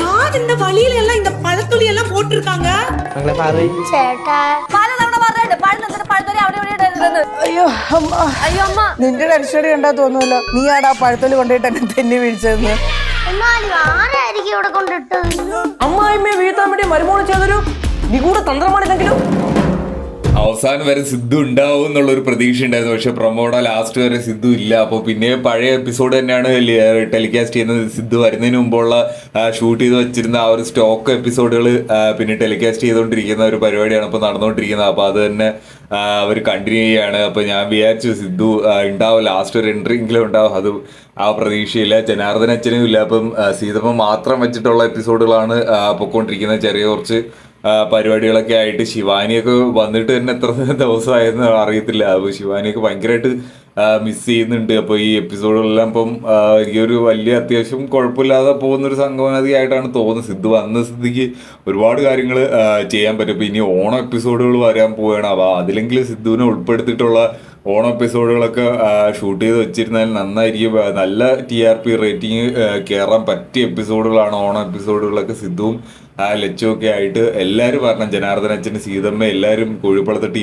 யார் இந்த வழியில எல்லாம் இந்த பழத்துளி எல்லாம் போட்டிருக்காங்க? അയ്യോ അമ്മ, നിന്റെ ടെൻഷൻ കണ്ടാ തോന്നുമല്ലോ നീ ആടാ പഴത്തൊലി കൊണ്ടുപോയിട്ട് എന്നെ തെന്നി വീഴ്ചതെന്ന്. ആരായിരിക്കും ഇവിടെ കൊണ്ടിട്ടത്? അമ്മായിമ്മയെ വീഴ്ത്താൻ വേണ്ടി മരുമോള് ചെയ്തൊരു നിഗൂഢ തന്ത്രമാണിതെങ്കിലും. അവസാനം വരെ സിദ്ധു ഉണ്ടാവും എന്നുള്ളൊരു പ്രതീക്ഷ ഉണ്ടായിരുന്നു. പക്ഷെ പ്രൊമോയുടെ ലാസ്റ്റ് വരെ സിദ്ധു ഇല്ല. അപ്പോൾ പിന്നെ പഴയ എപ്പിസോഡ് തന്നെയാണ് ടെലികാസ്റ്റ് ചെയ്യുന്നത്. സിദ്ധു വരുന്നതിന് മുമ്പുള്ള ഷൂട്ട് ചെയ്ത് വെച്ചിരുന്ന ആ ഒരു സ്റ്റോക്ക് എപ്പിസോഡുകൾ പിന്നെ ടെലികാസ്റ്റ് ചെയ്തുകൊണ്ടിരിക്കുന്ന ഒരു പരിപാടിയാണ് ഇപ്പോൾ നടന്നുകൊണ്ടിരിക്കുന്നത്. അപ്പോൾ അത് തന്നെ അവർ കണ്ടിന്യൂ ചെയ്യുകയാണ്. അപ്പോൾ ഞാൻ വിചാരിച്ചു സിദ്ധു ഉണ്ടാവും, ലാസ്റ്റ് ഒരു എൻട്രിയെങ്കിലും ഉണ്ടാവും. അത് ആ പ്രതീക്ഷയില്ല. ജനാർദ്ദൻ അച്ഛനും ഇല്ല. അപ്പം സീതമ്മ മാത്രം വെച്ചിട്ടുള്ള എപ്പിസോഡുകളാണ് പൊയ്ക്കൊണ്ടിരിക്കുന്നത്. ചെറിയ കുറച്ച് പരിപാടികളൊക്കെ ആയിട്ട് ശിവാനിയൊക്കെ വന്നിട്ട് തന്നെ എത്ര ദിവസമായെന്ന് അറിയത്തില്ല. അപ്പോൾ ശിവാനിയൊക്കെ ഭയങ്കരമായിട്ട് മിസ് ചെയ്യുന്നുണ്ട്. അപ്പോൾ ഈ എപ്പിസോഡുകളെല്ലാം ഇപ്പം എനിക്കൊരു വലിയ അത്യാവശ്യം കുഴപ്പമില്ലാതെ പോകുന്നൊരു സംഗമനതിയായിട്ടാണ് തോന്നുന്നത്. സിദ്ധു വന്ന സ്ഥിതിക്ക് ഒരുപാട് കാര്യങ്ങൾ ചെയ്യാൻ പറ്റും. ഇപ്പോൾ ഇനി ഓണം എപ്പിസോഡുകൾ വരാൻ പോവുകയാണ്. അപ്പോൾ അതിലെങ്കിലും സിദ്ധുവിനെ ഉൾപ്പെടുത്തിയിട്ടുള്ള ഓണം എപ്പിസോഡുകളൊക്കെ ഷൂട്ട് ചെയ്ത് വെച്ചിരുന്നാൽ നന്നായിരിക്കും. നല്ല TRP റേറ്റിംഗ് കയറാൻ പറ്റിയ എപ്പിസോഡുകളാണ് ഓണം എപ്പിസോഡുകളൊക്കെ. സിദ്ധുവും ലച്ചുമൊക്കെ ആയിട്ട് എല്ലാവരും പറഞ്ഞു. ജനാർദ്ദൻ അച്ഛന്, സീതമ്മ, എല്ലാവരും കോഴിപ്പളത്തെ ടീം